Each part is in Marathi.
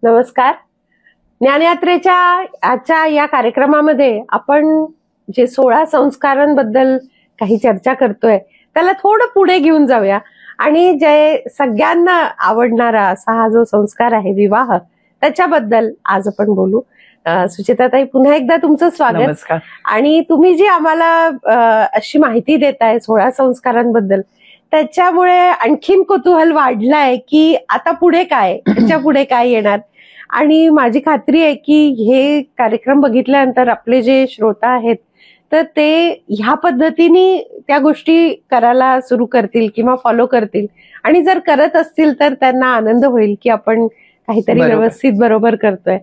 नमस्कार. ज्ञानयात्रेच्या आजच्या या कार्यक्रमामध्ये आपण जे 16 संस्कारांबद्दल काही चर्चा करतोय त्याला थोडं पुढे घेऊन जाऊया आणि जे सगळ्यांना आवडणारा असा हा जो संस्कार आहे विवाह, त्याच्याबद्दल आज आपण बोलू. सुचिताताई, पुन्हा एकदा तुमचं स्वागत. नमस्कार. आणि तुम्ही जी आम्हाला अशी माहिती देताय 16 संस्कारांबद्दल, त्याच्यामुळे आणखीन कुतूहल वाढलाय की आता पुढे काय, त्याच्या पुढे काय येणार. आणि माझी खात्री आहे की हे कार्यक्रम बघितल्यानंतर आपले जे श्रोता आहेत तर ते ह्या पद्धतीने त्या गोष्टी करायला सुरू करतील किंवा फॉलो करतील. आणि जर करत असतील तर त्यांना आनंद होईल की आपण काहीतरी व्यवस्थित बरोबर करतोय.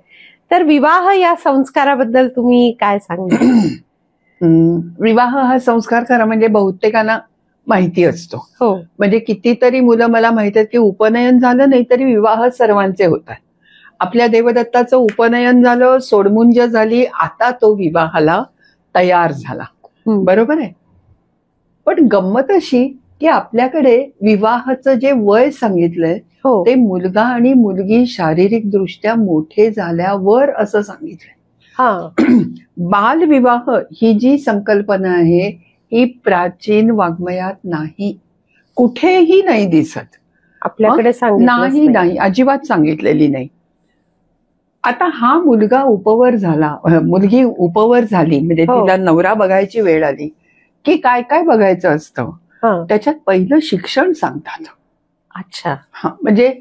तर विवाह या संस्काराबद्दल तुम्ही काय सांगता? विवाह हा संस्कार खरा म्हणजे बहुतेकांना माहिती असतो. हो, म्हणजे कितीतरी मुलं मला माहिती आहेत की उपनयन झालं नाही तरी विवाह सर्वांचे होतात. आपल्या देवदत्ताचं उपनयन झालं, सोडमुंज झाली, आता तो विवाहाला तयार झाला. बरोबर आहे. पण गंमत अशी की आपल्याकडे विवाहाचं जे वय सांगितलंय ते मुलगा आणि मुलगी शारीरिक दृष्ट्या मोठे झाल्यावर असं सांगितलंय. बालविवाह ही जी संकल्पना आहे ही प्राचीन वाङ्मयात नाही, कुठेही नाही दिसत. आपल्याकडे नाही, अजिबात सांगितलेली नाही. आता हा मुलगा उपवर झाला, मुलगी उपवर झाली, म्हणजे तिला नवरा बघायची वेळ आली की काय काय बघायचं असतं. त्याच्यात पहिलं शिक्षण सांगतात. अच्छा. म्हणजे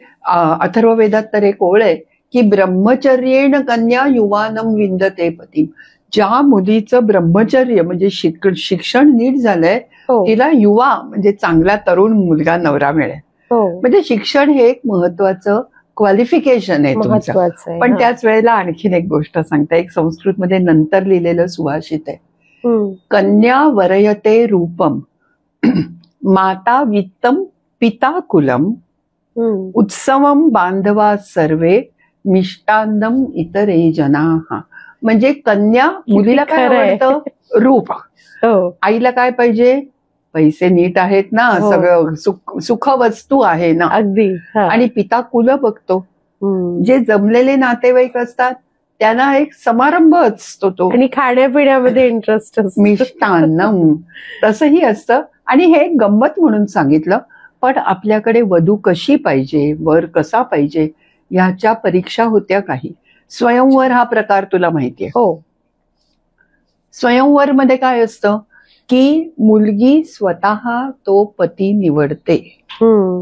अथर्ववेदात तर एक ओळ आहे की ब्रह्मचर्येण कन्या युवानम विंदते पती. ज्या मुलीचं ब्रह्मचर्य म्हणजे शिक्षण नीट झालंय तिला युवा म्हणजे चांगला तरुण मुलगा नवरा मिळेल. म्हणजे शिक्षण हे एक महत्वाचं क्वालिफिकेशन आहे तुमचं. पण त्याच वेळेला आणखीन एक गोष्ट सांगता. एक संस्कृत मध्ये नंतर लिहिलेलं सुभाषित आहे. कन्या वरयते रूपम माता वित्तम पिता कुलम उत्सवम बांधवा सर्वे मिष्टान्नम इतरे जनाः. म्हणजे कन्या, मुलीला काय आवडतं? रूप. आईला काय पाहिजे? पैसे नीट आहेत ना, सगळं सुख वस्तू आहे ना. अगदी. आणि पिता कुल बघतो. जे जमलेले नातेवाईक असतात त्यांना एक समारंभ असतो तो, आणि खाण्यापिण्यामध्ये इंटरेस्ट असतो, मिष्टान्नम तसंही असतं. आणि हे गंमत म्हणून सांगितलं. पण आपल्याकडे वधू कशी पाहिजे, वर कसा पाहिजे ह्याच्या परीक्षा होत्या काही. स्वयंवर हा प्रकार तुला माहितीये? हो. स्वयंवर मध्ये काय असतं की मुलगी स्वतः तो पती निवडते.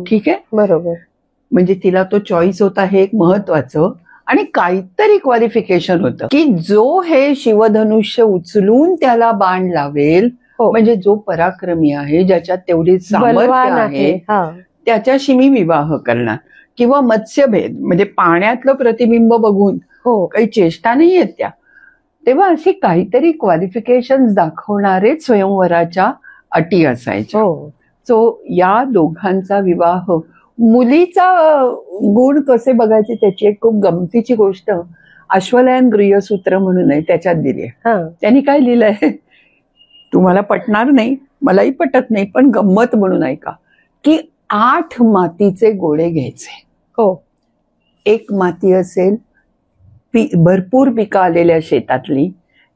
ठीक आहे, बरोबर. म्हणजे तिला तो चॉईस होता हे एक महत्वाचं. आणि काहीतरी क्वालिफिकेशन होतं की जो हे शिवधनुष्य उचलून त्याला बाण लावेल, म्हणजे जो पराक्रमी आहे, ज्याच्यात तेवढी सामर्थ्य आहे, त्याच्याशी मी विवाह करणार. किंवा मत्स्यभेद म्हणजे पाण्यातलं प्रतिबिंब बघून काही चेष्टा नाही आहेत त्या. तेव्हा अशी काहीतरी क्वालिफिकेशन दाखवणारेच स्वयंवराच्या अटी असायच्या. सो या दोघांचा विवाह. मुलीचा गुण कसे बघायचे त्याची एक खूप गमतीची गोष्ट अश्वलायन गृह्यसूत्र म्हणून आहे, त्याच्यात दिली आहे. त्यांनी काय लिहिलंय, तुम्हाला पटणार नाही, मलाही पटत नाही, पण गंमत म्हणून ऐका की 8 मातीचे गोळे घ्यायचे. एक माती असेल भरपूर पिकं आलेल्या शेतातली,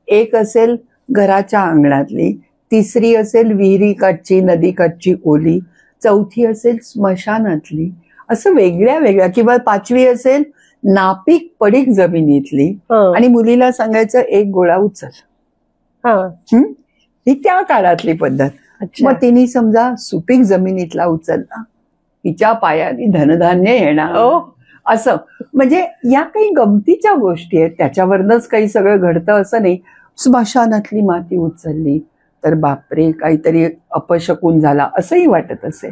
एक असेल घराच्या अंगणातली, तिसरी असेल विहिरी काठची, नदी काठची ओली, चौथी असेल स्मशानातली, असं वेगळ्या वेगळ्या. किंवा 5वी असेल नापीक पडीक जमिनीतली. आणि मुलीला सांगायचं एक गोळा उचल. ही त्या काळातली पद्धत. मग तिने समजा सुपीक जमिनीतला उचलला, तिच्या पायाने धनधान्य येणार असं. म्हणजे या काही गमतीच्या गोष्टी आहेत, त्याच्यावरनच काही सगळं घडतं असं नाही. स्मशानातली माती उचलली तर बापरे काहीतरी अपशकुन झाला असंही वाटत असेल.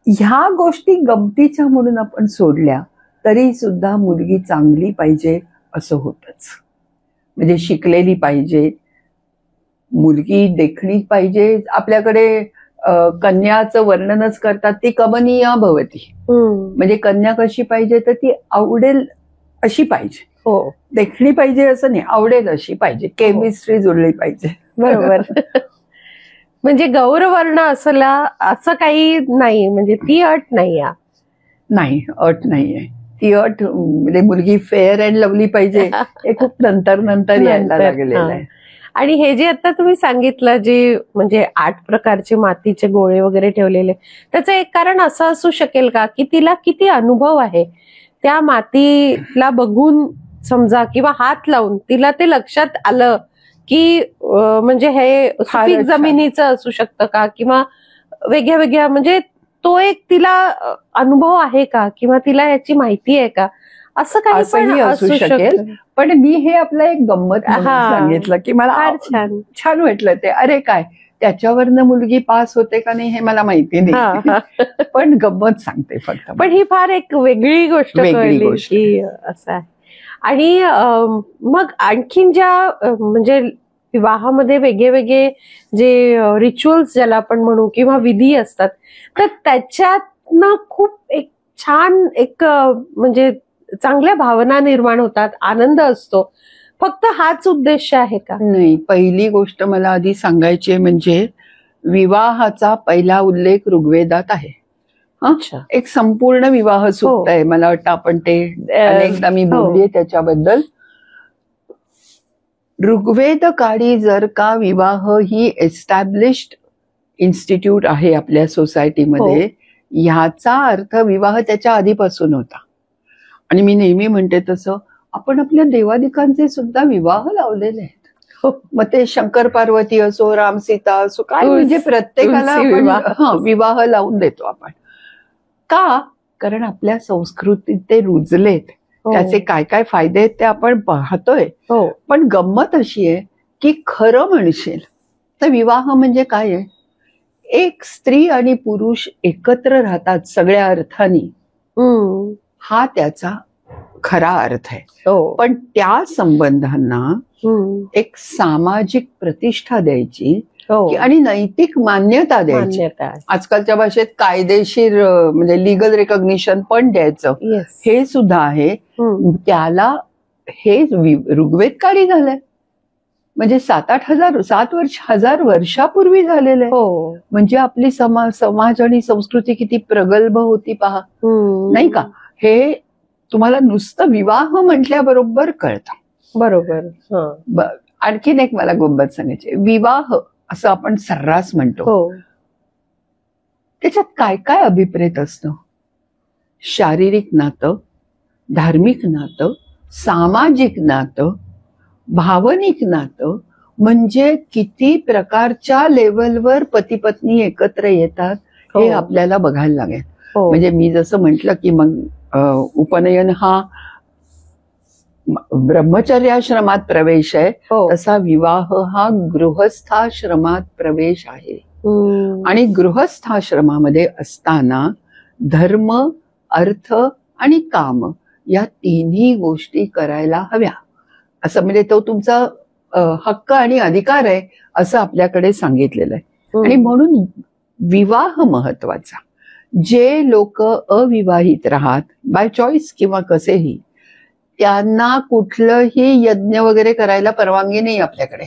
ह्या गोष्टी गमतीच्या म्हणून आपण सोडल्या तरी सुद्धा मुलगी चांगली पाहिजे असं होतच. म्हणजे शिकलेली पाहिजे, मुलगी देखणी पाहिजे. आपल्याकडे कन्याचं वर्णनच करतात, ती कमनीया भवती. म्हणजे कन्या कशी पाहिजे तर ती आवडेल अशी पाहिजे. देखणी पाहिजे असं नाही, आवडेल अशी पाहिजे, केमिस्ट्री जुळली पाहिजे. बरोबर. म्हणजे गौरवर्ण असला असं काही नाही, म्हणजे ती अट नाही. नाही, अट नाहीये. ती अट म्हणजे मुलगी फेअर अँड लवली पाहिजे हे खूप नंतर यायला लागलेलं आहे. आणि हे जे आता तुम्ही सांगितलं जे म्हणजे 8 प्रकारचे मातीचे गोळे वगैरे ठेवलेले, त्याचं एक कारण असं असू शकेल का की तिला किती अनुभव आहे त्या मातीला बघून समजा किंवा हात लावून तिला ते लक्षात आलं की म्हणजे हे सुपीक जमिनीचं असू शकतं का किंवा वेगळ्या वेगळ्या, म्हणजे तो एक तिला अनुभव आहे का किंवा तिला याची माहिती आहे का, असं काही पण असू शकेल. पण मी हे आपलं एक गंमत सांगितलं की मला छान वाटलं ते. अरे काय त्याच्यावरनं मुलगी पास होते का नाही हे मला माहिती नाही, पण गंमत सांगते फक्त. पण ही फार एक वेगळी गोष्ट की असं आहे. आणि मग आणखीन ज्या म्हणजे विवाहामध्ये वेगळे वेगळे जे रिच्युअल्स ज्याला आपण म्हणू किंवा विधी असतात, तर त्याच्यातनं खूप एक छान एक म्हणजे चांगल्या भावना निर्माण होतात, आनंद असतो. फक्त हाच उद्देश आहे का? नाही, पहिली गोष्ट मला आधी सांगायची आहे म्हणजे विवाहाचा पहिला उल्लेख ऋग्वेदात आहे. एक संपूर्ण विवाह सूक्त आहे. मला वाटतं आपण ते अनेकदा मी बोललीये त्याच्याबद्दल. ऋग्वेद काळी जर का विवाह ही एस्टॅब्लिश्ड इन्स्टिट्यूट आहे आपल्या सोसायटीमध्ये, ह्याचा अर्थ विवाह त्याच्या आधीपासून होता. आणि मी नेहमी म्हणते तसं आपण आपल्या देवादिकांचे सुद्धा विवाह लावलेले आहेत. मग ते शंकर पार्वती असो, राम सीता असो, काय म्हणजे प्रत्येकाला आपण विवाह लावून देतो आपण. का? कारण आपल्या संस्कृतीत ते रुजलेत, त्याचे काय काय फायदे आहेत ते आपण पाहतोय. पण गंमत अशी आहे की खरं म्हणशील तर विवाह म्हणजे काय आहे, एक स्त्री आणि पुरुष एकत्र राहतात सगळ्या अर्थाने, हा त्याचा खरा अर्थ आहे. पण त्या संबंधांना एक सामाजिक प्रतिष्ठा द्यायची आणि नैतिक मान्यता द्यायची. आजकालच्या भाषेत कायदेशीर म्हणजे लिगल रेकॉग्निशन पण द्यायचं, हे सुद्धा आहे. त्याला हे ऋग्वेद काळी झालंय, म्हणजे 7,000 वर्षापूर्वी झालेलं आहे. म्हणजे आपली समाज आणि संस्कृती किती प्रगल्भ होती पहा, नाही का? हे तुम्हाला नुसतं विवाह म्हटल्याबरोबर कळतं. बरोबर. आणखीन एक मला गंमत सांगायची. विवाह असं आपण सर्रास म्हणतो, त्याच्यात काय काय अभिप्रेत असतं? शारीरिक नातं, धार्मिक नातं, सामाजिक नातं, भावनिक नातं, म्हणजे किती प्रकारच्या लेवलवर पती पत्नी एकत्र येतात हे आपल्याला बघायला लागेल. म्हणजे मी जसं म्हटलं की मग उपनयन हा ब्रह्मचर्याश्रमात प्रवेश आहे, तसा विवाह हा गृहस्थाश्रमात प्रवेश आहे. आणि गृहस्थाश्रमामध्ये असताना धर्म, अर्थ आणि काम या तिन्ही गोष्टी करायला हव्या, असं म्हणजे तो तुमचा हक्क आणि अधिकार आहे असं आपल्याकडे सांगितलेलं आहे. आणि म्हणून विवाह महत्वाचा. जे लोक अविवाहित राहत बाय चॉईस किंवा कसेही, त्यांना कुठलंही यज्ञ वगैरे करायला परवानगी नाही आपल्याकडे.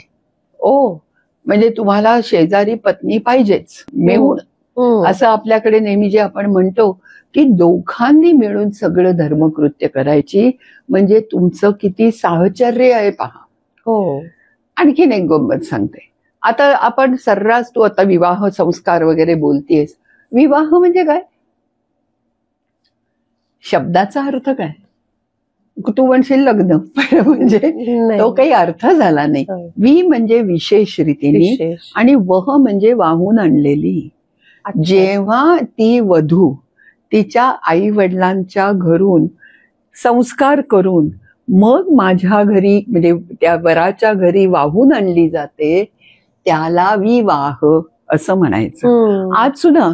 म्हणजे तुम्हाला शेजारी पत्नी पाहिजेच मिळून, असं आपल्याकडे नेहमी जे आपण म्हणतो की दोघांनी मिळून सगळं धर्मकृत्य करायची, म्हणजे तुमचं किती साहचर्य आहे पहा. आणखीन एक गंमत सांगते. आता आपण सर्रास तू आता विवाह संस्कार वगैरे बोलतेस, विवाह म्हणजे काय? शब्दाचा अर्थ काय? तू म्हणशील लग्न, म्हणजे तो काही अर्थ झाला नाही. वि म्हणजे विशेष रीतीने आणि वह म्हणजे वाहून आणलेली. जेव्हा ती वधू तिच्या आई वडिलांच्या घरून संस्कार करून मग माझ्या घरी म्हणजे त्या वराच्या घरी वाहून आणली जाते, त्याला विवाह असं म्हणायचं. आज सुद्धा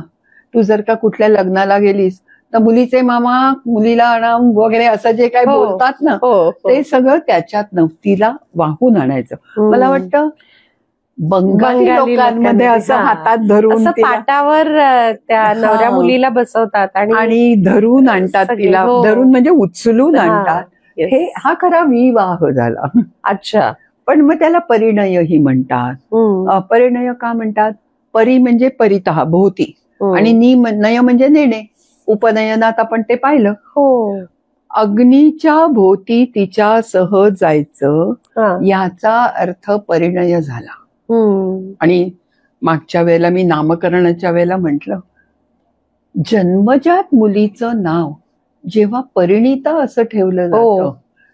तू जर का कुठल्या लग्नाला गेलीस तर मुलीचे मामा मुलीला आणा वगैरे असं जे काही बोलतात ना, ते सगळं त्याच्यात तिला वाहून आणायचं. मला वाटतं बंगाली लोकांमध्ये असं हातात धरून पाटावर त्या नवऱ्या मुलीला बसवतात आणि धरून आणतात तिला. धरून म्हणजे उचलून आणतात. हे हा खरा विवाह झाला. अच्छा. पण मग त्याला परिणयही म्हणतात. परिणय का म्हणतात? परी म्हणजे परितः भोवती, आणि नय म्हणजे नेणे. उपनयनात आपण ते पाहिलं. अग्नीच्या भोवती तिच्या सह जायचं हा. याचा अर्थ परिणय झाला. हम्म. आणि मागच्या वेळेला मी नामकरणाच्या वेळेला म्हटलं, जन्मजात मुलीचं नाव जेव्हा परिणिता असं ठेवलं जातं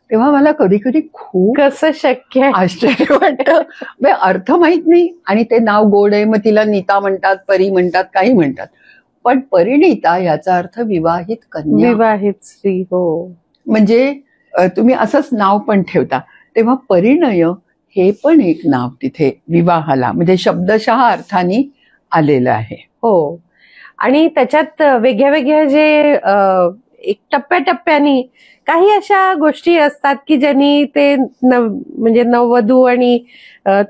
तेव्हा मला कधी कधी खूप कसं शक्य आहे? आश्चर्य वाटतं. म्हणजे अर्थ माहित नाही आणि ते नाव गोड आहे, मग तिला नीता म्हणतात, परी म्हणतात, काही म्हणतात. पण परिणिता याचा अर्थ विवाहित कन्या. विवाहित स्त्री. हो. म्हणजे तुम्ही असंच नाव पण ठेवता. तेव्हा परिणय हे पण एक नाव तिथे विवाहाला म्हणजे शब्दशः अर्थाने आलेलं आहे. हो. आणि त्याच्यात वेगळ्या वेगळ्या जे एक टप्प्याटप्प्यानी काही अशा गोष्टी असतात की ज्यांनी ते म्हणजे नववधू आणि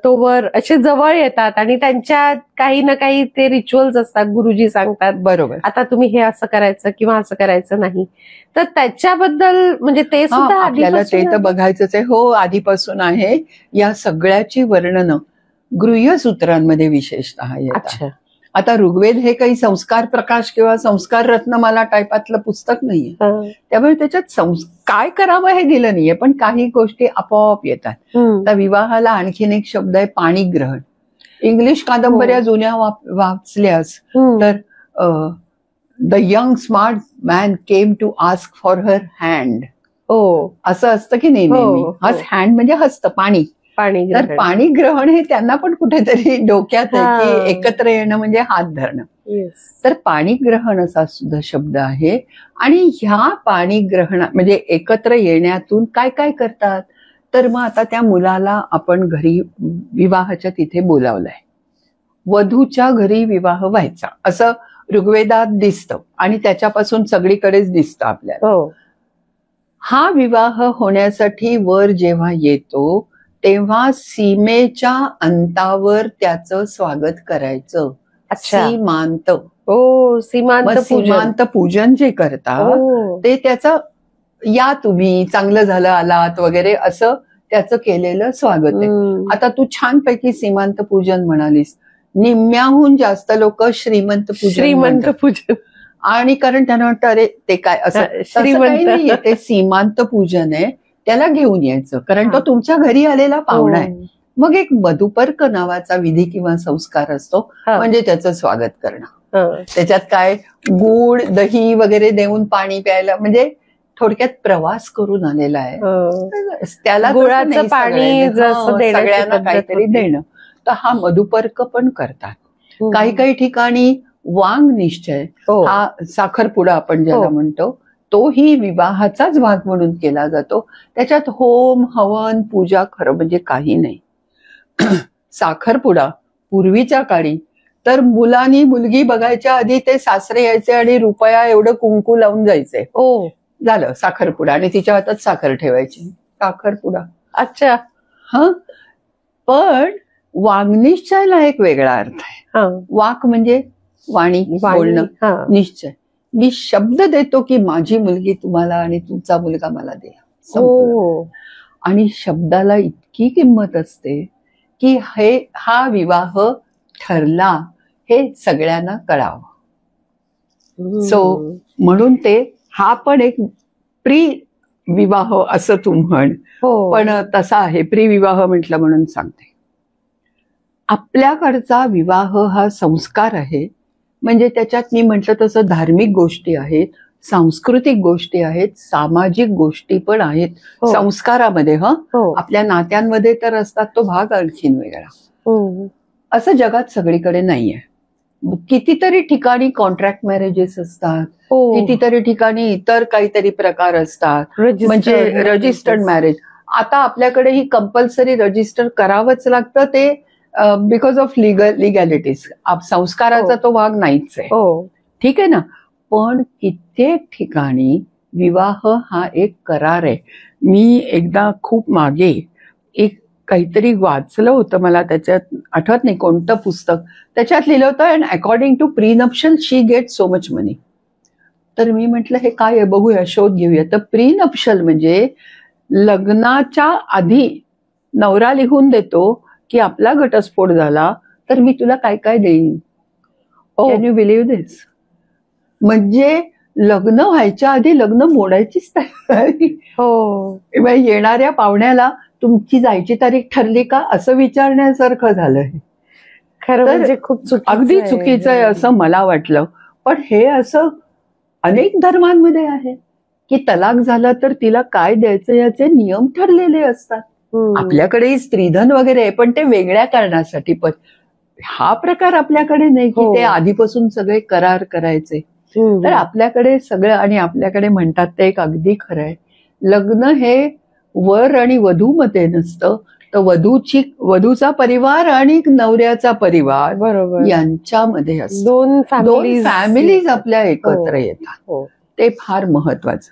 तो वर असे जवळ येतात आणि त्यांच्या काही ना काही ते रिच्युअल्स असतात. गुरुजी सांगतात, बरोबर, आता तुम्ही हे असं करायचं किंवा असं करायचं नाही. तर त्याच्याबद्दल म्हणजे ते सुद्धा आपल्याला ते तर बघायचंच आहे. हो, आधीपासून आहे. या सगळ्याची वर्णनं गृह्यसूत्रांमध्ये विशेषतः येतात. अच्छा. आता ऋग्वेद हे काही संस्कार प्रकाश किंवा संस्कार रत्नमाला टाईपातलं पुस्तक नाहीये, त्यामुळे त्याच्यात काय करावं हे दिलं नाहीये, पण काही गोष्टी आपोआप येतात. तर विवाहाला आणखीन एक शब्द आहे पाणीग्रहण. इंग्लिश कादंबऱ्या जुन्या वाचल्यास तर the young smart man came to ask for her hand, असं असतं की नाही नेहमी. हँड म्हणजे हस्त, पाणी. तर पाणीग्रहण हे त्यांना पण कुठेतरी डोक्यात आहे की एकत्र येणं म्हणजे हात धरणं. तर पाणीग्रहण असा सुद्धा शब्द आहे. आणि ह्या पाणीग्रहण म्हणजे एकत्र येण्यातून काय काय करतात, तर मग आता त्या मुलाला आपण घरी विवाहाच्या तिथे बोलावलंय, वधूच्या घरी विवाह व्हायचा असं ऋग्वेदात दिसतं आणि त्याच्यापासून सगळीकडेच दिसतं आपल्याला. हा विवाह होण्यासाठी वर जेव्हा येतो तेव्हा सीमेच्या अंतावर त्याचं स्वागत करायचं. सीमांत. सीमांत पूजन जे करतात ते त्याचं या तुम्ही चांगलं झालं आलात वगैरे असं त्याचं केलेलं स्वागत आहे. आता तू छानपैकी सीमांत पूजन म्हणालीस. निम्म्याहून जास्त लोक श्रीमंत पूजन आणि कारण त्यांना वाटतं अरे ते काय असं श्रीमंत नाहीये, ते सीमांत पूजन आहे, त्याला घेऊन यायचं कारण तो तुमच्या घरी आलेला पाहुणा आहे. मग एक मधुपर्क नावाचा विधी किंवा संस्कार असतो, म्हणजे त्याचं स्वागत करणं. त्याच्यात काय गुळ दही वगैरे देऊन पाणी प्यायला, म्हणजे थोडक्यात प्रवास करून आलेला आहे त्याला गुळाचं पाणी सगळ्यांना काहीतरी देणं. तर हा मधुपर्क पण करतात. काही काही ठिकाणी वांग निश्चय, हा साखरपुडा आपण ज्याला म्हणतो, तोही विवाहाचाच भाग म्हणून केला जातो. त्याच्यात होम हवन पूजा खरं म्हणजे काही नाही. साखरपुडा पूर्वीच्या काळी तर मुलांनी मुलगी बघायच्या आधी ते सासरे यायचे आणि रुपया एवढं कुंकू लावून जायचे. झालं साखरपुडा, आणि तिच्या हातात साखर ठेवायची. साखरपुडा. अच्छा. पण वाङ्निश्चयाला एक वेगळा अर्थ आहे. वाक म्हणजे वाणी, बोलणं. निश्चय, मी शब्द देतो की माझी मुलगी तुम्हाला आणि तुमचा मुलगा मला द्या. आणि शब्दाला इतकी किंमत असते की हा विवाह ठरला हे सगळ्यांना कळावं. सो म्हणून ते हा पण एक प्री विवाह असं तू म्हण, पण तसा आहे. प्री विवाह म्हटलं म्हणून सांगते. आपल्याकडचा विवाह हा संस्कार आहे, म्हणजे त्याच्यात मी म्हटलं तसं धार्मिक गोष्टी आहेत, सांस्कृतिक गोष्टी आहेत, सामाजिक गोष्टी पण आहेत संस्कारामध्ये. आपल्या नात्यांमध्ये तर असतात, तो भाग आणखीन वेगळा. असं जगात सगळीकडे नाहीये. कितीतरी ठिकाणी कॉन्ट्रॅक्ट मॅरेजेस असतात, कितीतरी ठिकाणी इतर काहीतरी प्रकार असतात, म्हणजे रजिस्टर्ड मॅरेज. आता आपल्याकडे ही कंपल्सरी रजिस्टर करावंच लागतं, ते बिकॉज ऑफ लिगॅलिटीज. संस्काराचा तो भाग नाहीच आहे. ठीक आहे ना. पण कित्येक ठिकाणी विवाह हा एक करार आहे. मी एकदा खूप मागे एक काहीतरी वाचलं होतं, मला त्याच्यात आठवत नाही कोणतं पुस्तक, त्याच्यात लिहिलं होतं and according to prenuptial she get so much money. तर मी म्हटलं हे काय आहे, बघूया, शोध घेऊया. तर प्रीनप्शल म्हणजे लग्नाच्या आधी नवरा लिहून देतो की आपला घटस्फोट झाला तर मी तुला काय काय देईन. कॅन यू बिलीव्ह दिस? म्हणजे लग्न व्हायच्या आधी लग्न मोडायचीच तयारी. हो, येणाऱ्या पाहुण्याला तुमची जायची तारीख ठरली का असं विचारण्यासारखं झालंय. खरं तर म्हणजे खूप चुकीचं अगदी आहे. चुकीचं आहे असं मला वाटलं. पण हे असं अनेक धर्मांमध्ये आहे की तलाक झाला तर तिला काय द्यायचं याचे नियम ठरलेले असतात. आपल्याकडेही स्त्रीधन वगैरे आहे, पण ते वेगळ्या कारणासाठी. पण हा प्रकार आपल्याकडे नाही की हो. ते आधीपासून सगळे करार करायचे. तर आपल्याकडे सगळं, आणि आपल्याकडे म्हणतात ते एक अगदी खरं आहे, लग्न हे वर आणि वधू मध्ये नसतं, तर वधूचा परिवार आणि नवऱ्याचा परिवार बरोबर यांच्यामध्ये असतं. दोन दोन फॅमिलीज आपल्या एकत्र हो. येतात. हो. ते फार महत्वाचं.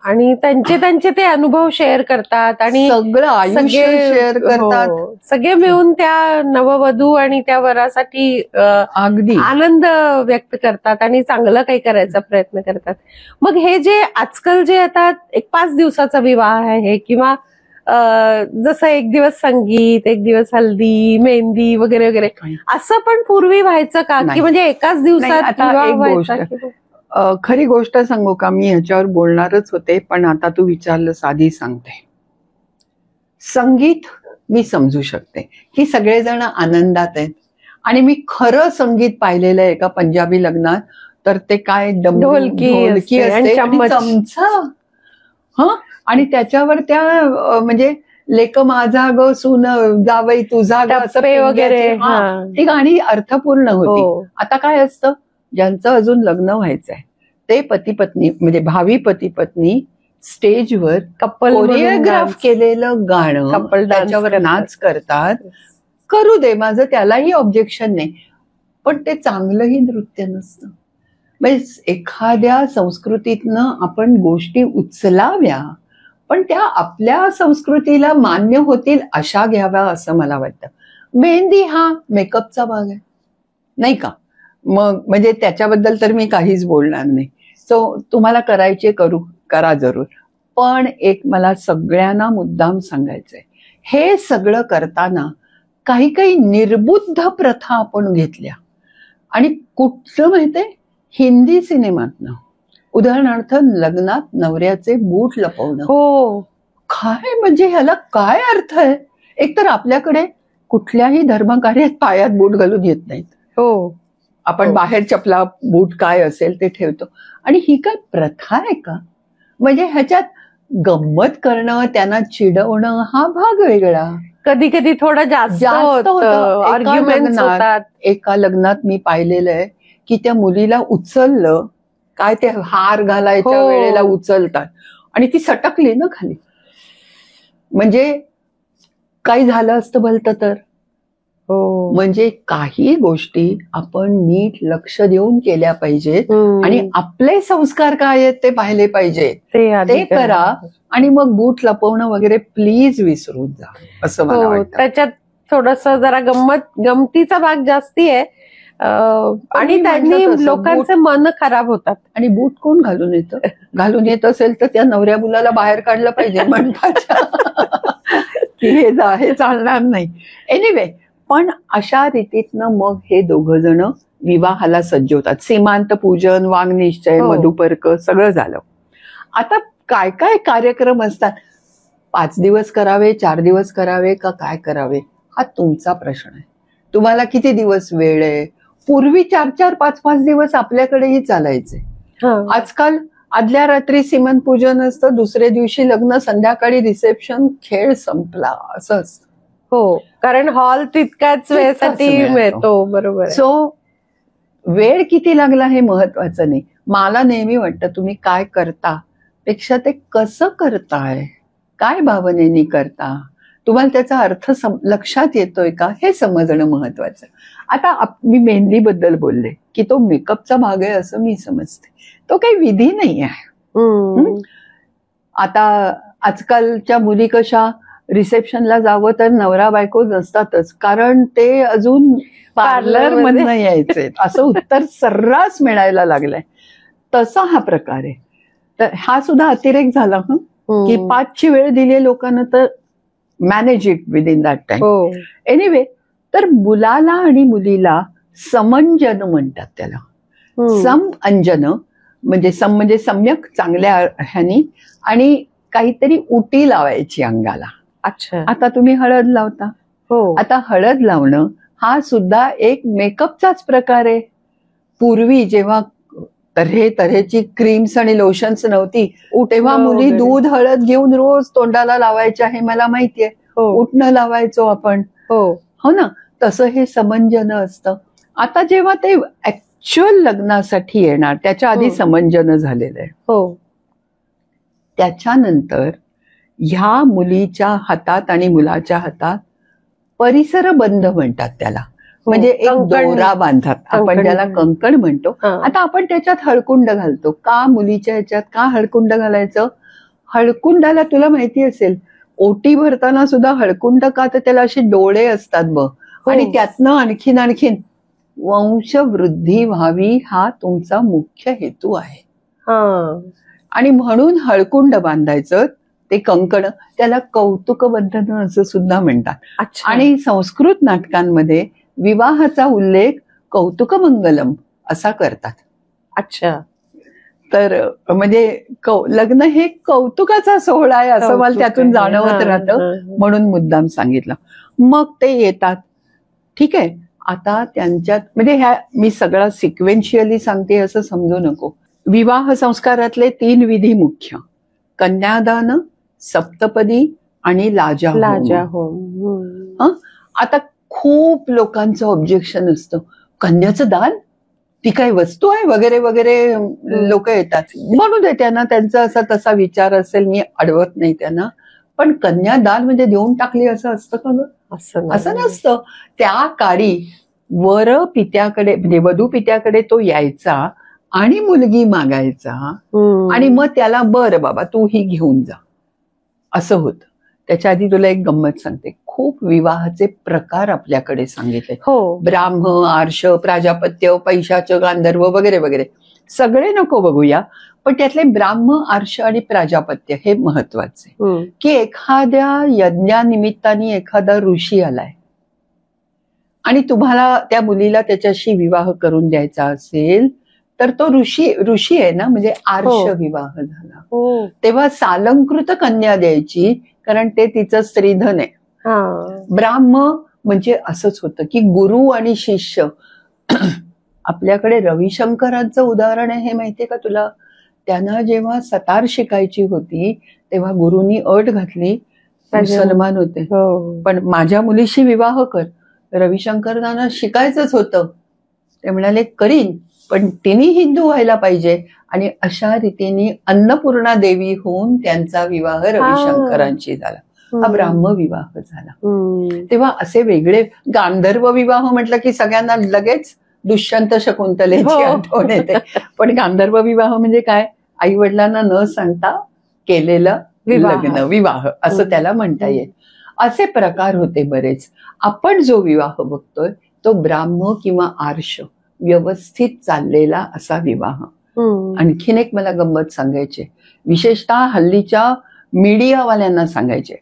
आणि त्यांचे ते अनुभव शेअर करतात आणि सगळं आयुष्य शेअर करतात. हो, सगळे मिळून त्या नववधू आणि त्या वरासाठी अगदी आनंद व्यक्त करतात आणि चांगलं काही करायचा प्रयत्न करतात. मग हे जे आजकाल जे आता एक 5 दिवसाचा विवाह आहे किंवा जसं एक दिवस संगीत, एक दिवस हल्दी, मेहंदी वगैरे वगैरे, असं पण पूर्वी व्हायचं का? की म्हणजे एकाच दिवसात आता विवाह एक व्हायचा गोष्ट, किंवा- खरी गोष्ट सांगू का, मी ह्याच्यावर बोलणारच होते पण आता तू विचारलंस आधी सांगते. संगीत मी समजू शकते की सगळेजण आनंदात आहेत, आणि मी खरं संगीत पाहिलेलं आहे एका पंजाबी लग्नात. तर ते काय ढोलकी असते आणि असते आणि चम्मच. चमचा, आणि त्याच्यावर त्या म्हणजे लेक माझा ग सून जावई तुझा ग असं टप्पे वगैरे, पेंड्याचे, ती गाणी अर्थपूर्ण होती. हो. आता काय असतं, ज्यांचं अजून लग्न व्हायचंय ते पती पत्नी म्हणजे भावी पती पत्नी स्टेजवर कपल कोरिओग्राफ केलेलं गाणं Couple dance त्याच्यावर करतात. नाच करतात. करू दे, माझं त्यालाही ऑब्जेक्शन नाही, पण ते चांगलंही नृत्य नसतं. म्हणजे एखाद्या संस्कृतीतनं आपण गोष्टी उचलाव्या, पण त्या आपल्या संस्कृतीला मान्य होतील अशा घ्याव्या असं मला वाटतं. मेहंदी हा मेकअपचा भाग आहे, नाही का? मग म्हणजे त्याच्याबद्दल तर मी काहीच बोलणार नाही. सो तुम्हाला करायचे करा जरूर. पण एक मला सगळ्यांना मुद्दाम सांगायचंय, हे सगळं करताना काही निर्बुद्ध प्रथा आपण घेतल्या. आणि कुठलं माहितीये, हिंदी सिनेमातनं उदाहरणार्थ लग्नात नवऱ्याचे बूट लपवणं. हो, काय म्हणजे ह्याला काय अर्थ आहे? एकतर आपल्याकडे कुठल्याही धर्मकार्यात पायात बूट घालून येत नाहीत. हो, आपण बाहेर चपला बूट काय असेल ते ठेवतो. आणि ही काय प्रथा आहे का? म्हणजे ह्याच्यात गंमत करणं, त्यांना चिडवणं हा भाग वेगळा. कधी कधी थोडं जास्त होतं. आर्ग्युमेंट्स होतात. एका लग्नात मी पाहिलेलं आहे की त्या मुलीला उचललं, काय ते हार घालायच्या हो. वेळेला उचलतात आणि ती सटकली ना खाली. म्हणजे काही झालं असतं भलतं तर. हो, म्हणजे काही गोष्टी आपण नीट लक्ष देऊन केल्या पाहिजेत आणि आपले संस्कार काय आहेत ते पाहिले पाहिजे, ते करा. आणि मग बूट लपवणं वगैरे प्लीज विसरून जा असं मला वाटतं. त्याच्यात थोडस जरा गमतीचा भाग जास्ती आहे. आणि त्यांनी लोकांचे मन खराब होतात. आणि बूट कोण घालून येतं? घालून येत असेल तर त्या नवऱ्या मुलाला बाहेर काढलं पाहिजे म्हणतात की हे चालणार नाही. एनिवे, पण अशा रीतीतनं मग हे दोघं जण विवाहाला सज्ज होतात. सीमांत पूजन, वांगनिश्चय, मधुपर्क सगळं झालं. आता काय काय कार्यक्रम असतात, 5 दिवस करावे, 4 दिवस करावे का काय करावे हा तुमचा प्रश्न आहे. तुम्हाला किती दिवस वेळ आहे? पूर्वी 4-4, 5-5 दिवस आपल्याकडेही चालायचे. आजकाल आदल्या रात्री सीमंत पूजन असतं, दुसऱ्या दिवशी लग्न, संध्याकाळी रिसेप्शन, खेळ संपला असं असतं. हो, कारण हॉल तितक्याच वेळेसाठी मिळतो. बरोबर. सो वेळ किती लागला हे महत्वाचं नाही. मला नेहमी वाटतं तुम्ही काय करता पेक्षा ते कसं करताय, काय भावनेनी करता, तुम्हाला त्याचा अर्थ लक्षात येतोय का हे समजणं महत्वाचं. आता मी मेहंदीबद्दल बोलले की तो मेकअपचा भाग आहे असं मी समजते. तो काही विधी नाही आहे. आता आजकालच्या मुली कशा, रिसेप्शनला जावं तर नवरा बायको नसतातच, कारण ते अजून पार्लर मधनं यायचे असं उत्तर सर्रास मिळायला लागलंय. तसा हा प्रकार आहे. तर हा सुद्धा अतिरेक झाला की 5ची वेळ दिली लोकांना तर manage it with in that time. Anyway, तर मुलाला आणि मुलीला समंजन म्हणतात त्याला. सम अंजन म्हणजे सम्यक चांगल्या ह्यानी, आणि काहीतरी उटी लावायची अंगाला. अच्छा. आता तुम्ही हळद लावता, हो. आता हळद लावणं हा सुद्धा एक मेकअपचाच प्रकार आहे. पूर्वी जेव्हा तऱ्हेची क्रीम्स आणि लोशन्स नव्हती, तेव्हा मुली वगैरे. दूध हळद घेऊन रोज तोंडाला लावायच्या, हे मला माहितीये. हो. उठणं लावायचो आपण, हो ना. तसं हे समंजन असतं. आता जेव्हा ते ऍक्च्युअल लग्नासाठी येणार त्याच्या आधी समंजन झालेलं आहे. हो. त्याच्यानंतर ह्या मुलीच्या हातात आणि मुलाच्या हातात परिसर बंध म्हणतात त्याला, म्हणजे एक दोरा बांधतात, आपण त्याला कंकण म्हणतो. आता आपण त्याच्यात हळकुंड घालतो का? मुलीच्या ह्याच्यात का हळकुंड घालायचं? हळकुंडाला तुला माहिती असेल, ओटी भरताना सुद्धा हळकुंड का? तर त्याला असे डोळे असतात बघ, आणि त्यातनं आणखीन वंशवृद्धी व्हावी हा तुमचा मुख्य हेतू आहे. आणि म्हणून हळकुंड बांधायचं, ते कंकण, त्याला कौतुक बंधन असं सुद्धा म्हणतात. आणि संस्कृत नाटकांमध्ये विवाहाचा उल्लेख कौतुकमंगलम असा करतात. अच्छा. तर म्हणजे लग्न हे कौतुकाचा सोहळा आहे असं मला त्यातून जाणवत राहतं, म्हणून मुद्दाम सांगितलं. मग ते येतात, ठीक आहे. आता त्यांच्यात म्हणजे ह्या मी सगळं सिक्वेन्शियली सांगते असं समजू नको. विवाह संस्कारातले 3 विधी मुख्य: कन्यादान, सप्तपदी आणि लाजा होम. आता खूप लोकांचं ऑब्जेक्शन असतं, कन्याचं दान, ती काही वस्तू आहे वगैरे वगैरे. लोक येतात, म्हणून दे त्यांना, त्यांचा असा तसा विचार असेल, मी अडवत नाही त्यांना. पण कन्यादान म्हणजे देऊन टाकली असं असतं का ग? असं नसतं. त्या काळी वर पित्याकडे म्हणजे वधू पित्याकडे तो यायचा आणि मुलगी मागायचा, आणि मग त्याला बरं बाबा तू ही घेऊन जा असं होतं. त्याच्या आधी तुला एक गंमत सांगते. खूप विवाहाचे प्रकार आपल्याकडे सांगितले. ब्राह्म, आर्ष, प्राजापत्य, पैशाच, गांधर्व वगैरे वगैरे. सगळे नको बघूया, पण त्यातले ब्राह्म, आर्ष आणि प्राजापत्य हे महत्वाचे. की एखाद्या यज्ञानिमित्ताने एखादा ऋषी आलाय आणि तुम्हाला त्या मुलीला त्याच्याशी विवाह करून द्यायचा असेल, तर तो ऋषी आहे ना, म्हणजे आर्ष विवाह झाला. तेव्हा सालंकृत कन्या द्यायची, कारण ते तिचं स्त्रीधन आहे. ब्राह्म म्हणजे असंच होतं की गुरु आणि शिष्य. आपल्याकडे रविशंकरांचं उदाहरण आहे, हे माहितीये का तुला? त्यांना जेव्हा सतार शिकायची होती तेव्हा गुरुनी अट घातली, मुसलमान होते, पण माझ्या मुलीशी विवाह कर. रविशंकरांना शिकायचंच होतं. ते म्हणाले करीन, पण तिने हिंदू व्हायला पाहिजे. आणि अशा रीतीने अन्नपूर्णा देवी होऊन त्यांचा विवाह रविशंकरांशी झाला. हा ब्राह्म विवाह झाला. तेव्हा असे वेगळे गांधर्व विवाह म्हटलं की सगळ्यांना लगेच दुष्यंत शकुंतलेची आठवण येते. पण गांधर्व विवाह म्हणजे काय? आई वडिलांना न सांगता केलेलं लग्न, विवाह असं त्याला म्हणता येईल. असे प्रकार होते बरेच. आपण जो विवाह बघतोय तो ब्राह्म किंवा आर्ष व्यवस्थित चाललेला असा विवाह. आणखीन एक मला गंमत सांगायची, विशेषतः हल्लीच्या मीडियावाल्यांना सांगायचे.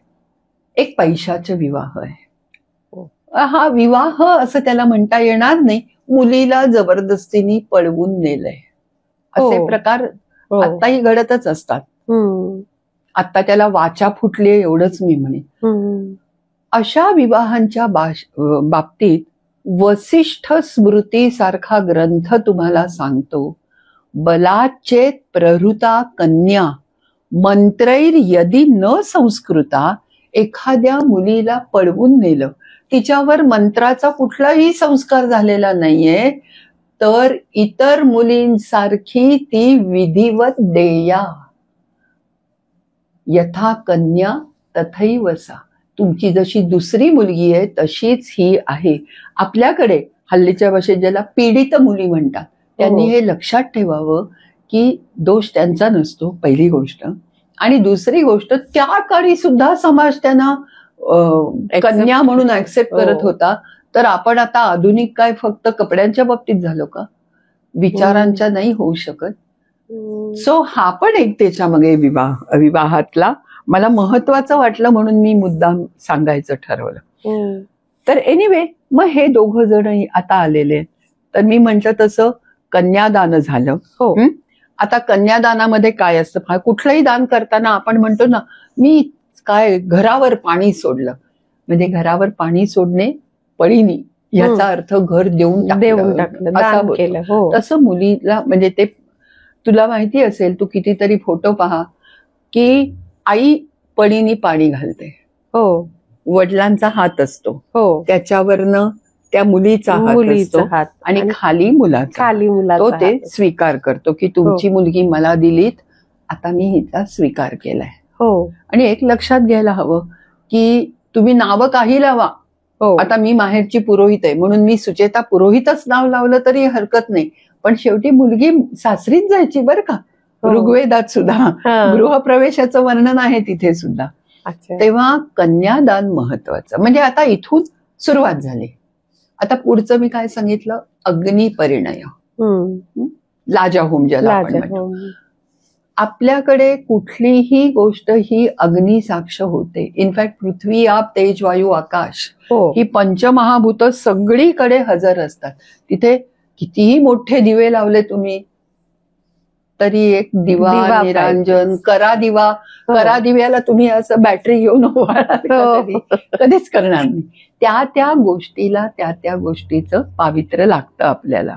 एक पैशाचा विवाह आहे. हा विवाह असं त्याला म्हणता येणार नाही, मुलीला जबरदस्तीने पळवून नेलंय असे प्रकार आताही घडतच असतात. आता त्याला वाचा फुटली एवढंच मी म्हणेन. अशा विवाहांच्या बाबतीत वसिष्ठ स्मृती सारखा ग्रंथ तुम्हाला सांगतो, बलाचेत प्रहृता कन्या मंत्रैर यदि न संस्कृता. एखाद्या मुलीला पळवून नेलं, तिच्यावर मंत्राचा कुठलाही संस्कार झालेला नाहीये, तर इतर मुलींसारखी ती विधिवत देया. यथा कन्या तथैवसा. तुमची जशी दुसरी मुलगी आहे तशीच ही आहे. आपल्याकडे हल्लीच्या भाषेत ज्याला पीडित मुली म्हणतात, त्यांनी हे लक्षात ठेवावं की दोष त्यांचा नसतो, पहिली गोष्ट. आणि दुसरी गोष्ट, त्या काळी सुद्धा समाज त्यांना कन्या म्हणून ऍक्सेप्ट करत होता. तर आपण आता आधुनिक काय फक्त कपड्यांच्या बाबतीत झालो का? विचारांच्या नाही होऊ शकत. सो हा पण एक त्याच्यामागे विवाहातला मला महत्वाचं वाटलं, म्हणून मी मुद्दाम सांगायचं ठरवलं. तर एनिवे, मग हे दोघं जण आता आलेले. तर मी म्हंटल तसं कन्यादान झालं. आता कन्यादानामध्ये काय असतं, कुठलंही दान करताना आपण म्हणतो ना, मी काय घरावर पाणी सोडलं, म्हणजे घरावर पाणी सोडणे पळीनी, याचा अर्थ घर देऊन टाकलं, असा दान होतो. केलं. हो. तसं मुलीला म्हणजे ते तुला माहिती असेल, तू कितीतरी फोटो पहा की आई पळीनी पाणी घालते, हो, वडिलांचा हात असतो, हो, त्याच्यावरनं त्या मुलीचा हात असतो हात आणि खाली मुलाचा, तो ते स्वीकार करतो की तुमची मुलगी मला दिलीत, आता मी हिचा स्वीकार केलाय. हो. आणि एक लक्षात घ्यायला हवं की तुम्ही नावं काही लावा, आता मी माहेरची पुरोहित आहे म्हणून मी सुचेता पुरोहितच नाव लावलं तरी हरकत नाही, पण शेवटी मुलगी सासरीच जायची बरं का. ऋग्वेदात सुद्धा गृहप्रवेशाचं वर्णन आहे तिथे सुद्धा. तेव्हा कन्यादान महत्वाचं. म्हणजे आता इथून सुरुवात झाली. आता पुढचं मी काय सांगितलं, अग्निपरिणय, लाजाहोम ज्याला आपण म्हणतो. आपल्याकडे कुठलीही गोष्ट ही अग्निसाक्ष होते. इनफॅक्ट पृथ्वी, आप, तेज, वायू, आकाश ही पंचमहाभूत सगळीकडे हजर असतात. तिथे कितीही मोठे दिवे लावले तुम्ही तरी एक दिवा निरांजन, करा दिव्याला तुम्ही असं बॅटरी घेऊन कधीच करणार नाही. त्या गोष्टीला त्या गोष्टीचं पावित्र्य लागतं आपल्याला.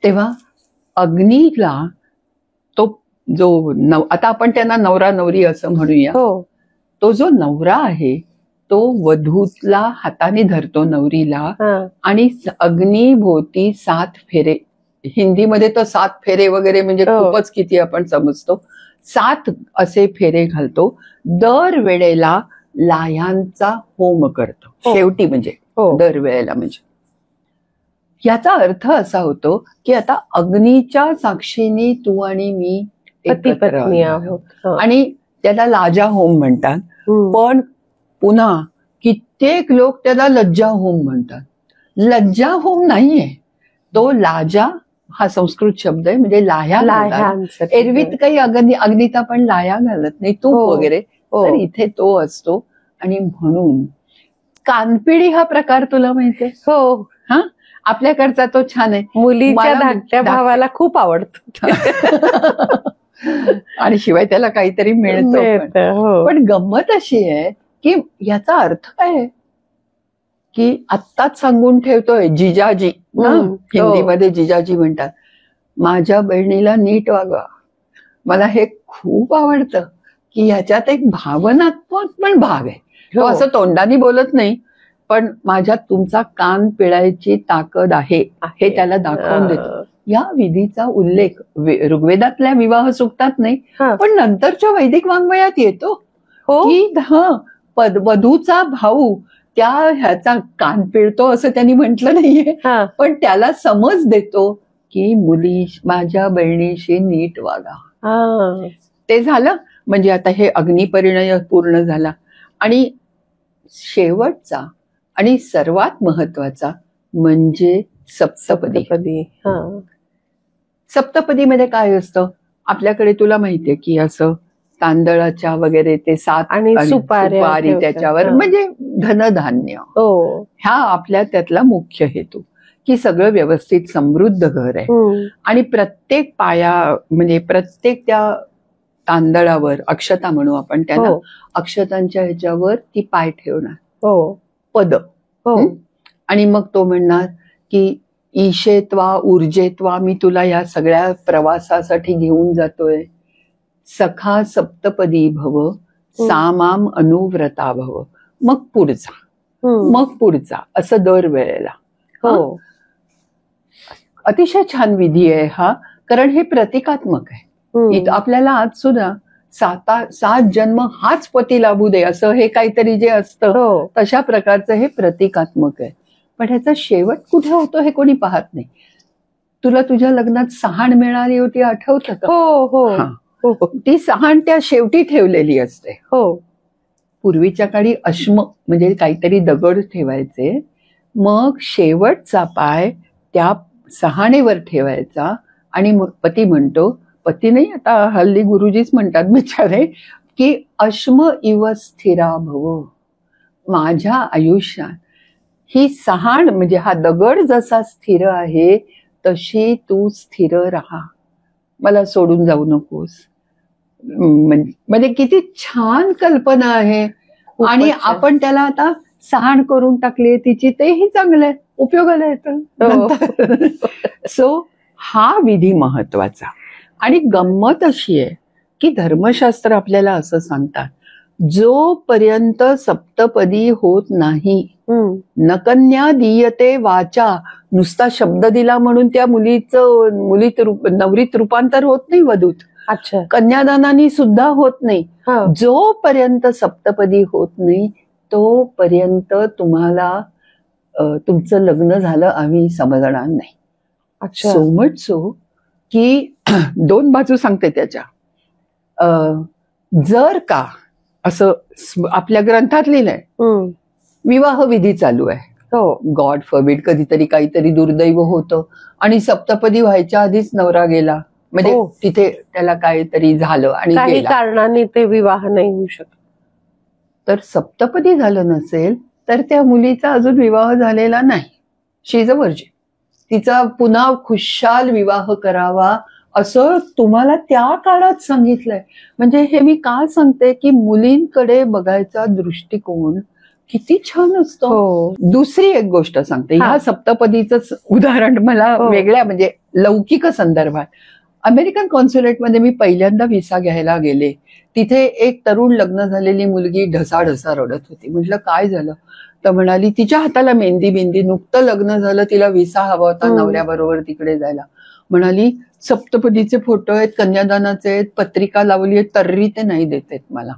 तेव्हा अग्नीला तो जो आता आपण त्यांना नवरा नवरी असं म्हणूया, तो जो नवरा आहे तो वधूला हाताने धरतो नवरीला आणि अग्निभोवती 7 फेरे, हिंदीमध्ये तर 7 फेरे वगैरे म्हणजे खूपच किती आपण समजतो, 7 असे फेरे घालतो. दर वेळेला लाह्यांचा होम करतो शेवटी, म्हणजे दर वेळेला. म्हणजे याचा अर्थ असा होतो की आता अग्नीच्या साक्षीने तू आणि मी पती आहोत, आणि त्याला लाजा होम म्हणतात. पण पुन्हा कित्येक लोक त्याला लज्जा होम म्हणतात. लज्जा होम नाहीये तो, लाजा हा संस्कृत शब्द आहे, म्हणजे लाह्या. एरवीत काही अग्नीत पण लाह्या घालत नाही, तूप वगैरे, तर इथे तो असतो. आणि म्हणून कानपिडी हा प्रकार तुला माहितीये? हो. आपल्याकडचा तो छान आहे. मुलीच्या धाकट्या भावाला खूप आवडतो आणि शिवाय त्याला काहीतरी मिळतं. पण गंमत अशी आहे की याचा अर्थ काय आहे की आत्ताच सांगून ठेवतोय जिजाजी, हिंदीमध्ये जिजाजी म्हणतात, माझ्या बहिणीला नीट वागवा. मला हे खूप आवडतं की ह्याच्यात एक भावनात्मक पण भाग आहे. तो असं तोंडाने बोलत नाही, पण माझ्यात तुमचा कान पिळायची ताकद आहे हे त्याला दाखवून देतो. या विधीचा उल्लेख ऋग्वेदातल्या विवाह सूक्तात नाही, पण नंतरच्या वैदिक वाङ्मयात येतो की वधूचा भाऊ त्या ह्याचा कान पिळतो असं त्यांनी म्हटलं नाहीये, पण त्याला समज देतो की मुली माझ्या बहिणीशी नीट वागा. ते झालं. म्हणजे आता हे अग्निपरिणय पूर्ण झाला. आणि शेवटचा आणि सर्वात महत्वाचा म्हणजे सप्तपदी. सप्तपदीमध्ये काय असतं आपल्याकडे तुला माहितीये की असं तांदळाच्या वगैरे ते 7 आणि सुपारी त्याच्यावर, म्हणजे धनधान्य. ह्या आपल्या त्यातला मुख्य हेतू की सगळं व्यवस्थित समृद्ध घर आहे. आणि प्रत्येक पाया म्हणजे प्रत्येक त्या तांदळावर अक्षता म्हणू आपण त्यांना, अक्षतांच्या ह्याच्यावर ती पाय ठेवणार, पद. आणि मग तो म्हणणार की ईशेत्वा ऊर्जेत्वा, मी तुला या सगळ्या प्रवासासाठी घेऊन जातोय. सखा सप्तपदी भव, सामाम अनुव्रता भव. मग पुढचा असं दर वेळेला. अतिशय छान विधी आहे हा, कारण हे प्रतिकात्मक आहे. आपल्याला आज सुद्धा 7 जन्म हाच पती लाभू दे असं हे काहीतरी जे असतं तशा प्रकारचं हे प्रतिकात्मक आहे. पण ह्याचा शेवट कुठे होतो हे कोणी पाहत नाही. तुला तुझ्या लग्नात सहाण मिळाली होती, आठवतं का? ती सहाण त्या शेवटी ठेवलेली असते. पूर्वीच्या काळी अश्म म्हणजे काहीतरी दगड ठेवायचे, मग शेवटचा पाय त्या सहाणेवर ठेवायचा. आणि मग पती म्हणतो, पती नाही आता हल्ली गुरुजीच म्हणतात बिचारे, की अश्म इव स्थिरा भव, माझ्या आयुष्यात ही सहाण म्हणजे हा दगड जसा स्थिर आहे तशी तू स्थिर राहा. मला सोडून जाऊ नकोस. म्हणजे किती छान कल्पना आहे. आणि छान. आपण त्याला आता सहाण करून टाकली तिची, तेही चांगलं आहे, उपयोगाला येतं. सो हा विधी महत्वाचा. आणि गंमत अशी आहे की धर्मशास्त्र आपल्याला असं सांगतात, जोपर्यंत सप्तपदी होत नाही, न कन्या दीयते वाचा, नुसता शब्द दिला म्हणून त्या नवरीत रूपांतर होत नाही वधूत. अच्छा. कन्यादानानी सुद्धा होत नाही. जोपर्यंत सप्तपदी होत नाही तोपर्यंत तुम्हाला तुमचं लग्न झालं आम्ही समजणार नाही. अच्छा. सो मच सो की 2 बाजू सांगते त्याच्या. जर का असं आपल्या ग्रंथात लिहिलंय, विवाह विधी चालू आहे, गॉड फॉरबिड कधीतरी काहीतरी दुर्दैव होतं आणि सप्तपदी व्हायच्या आधीच नवरा गेला, म्हणजे तिथे त्याला काहीतरी झालं आणि काही कारणाने ते विवाह नाही होऊ शकत, तर सप्तपदी झालं नसेल तर त्या मुलीचा अजून विवाह झालेला नाही. शी इज अ व्हर्जिन. तिचा पुन्हा खुशाल विवाह करावा असं तुम्हाला त्या काळात सांगितलंय. म्हणजे हे मी का सांगते की मुलींकडे बघायचा दृष्टिकोन किती छान असतो. दुसरी एक गोष्ट सांगते, ह्या सप्तपदीच उदाहरण मला वेगळ्या म्हणजे लौकिक संदर्भात. अमेरिकन कॉन्सुलेटमध्ये मी पहिल्यांदा व्हिसा घ्यायला गेले. तिथे एक तरुण लग्न झालेली मुलगी ढसाढसा रडत होती. म्हटलं काय झालं? तर म्हणाली तिच्या हाताला मेहंदी नुकतं लग्न झालं, तिला व्हिसा हवा होता नवऱ्याबरोबर तिकडे जायला. म्हणाली सप्तपदीचे फोटो आहेत, कन्यादानाचे आहेत, पत्रिका लावली आहे, तर्री ते नाही देत मला.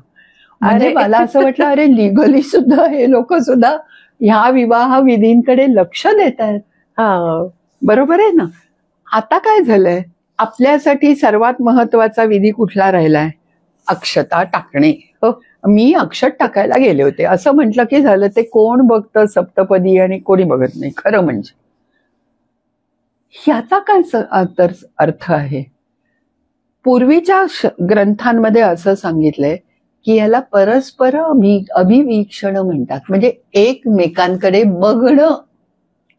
म्हणजे मला असं वाटलं अरे लिगली सुद्धा हे लोक सुद्धा ह्या विवाह विधींकडे लक्ष देत आहेत. बरोबर आहे ना. आता काय झालंय, आपल्यासाठी सर्वात महत्वाचा विधी कुठला राहिलाय? अक्षता टाकणे. मी अक्षत टाकायला गेले होते. असं म्हटलं की झालं, ते कोण बघतं सप्तपदी आणि कोणी बघत नाही खरं म्हणजे. ह्याचा काय अर्थ आहे? पूर्वीच्या ग्रंथांमध्ये असं सांगितलंय की याला परस्पर अभिवीक्षण म्हणतात, म्हणजे एकमेकांकडे बघणं.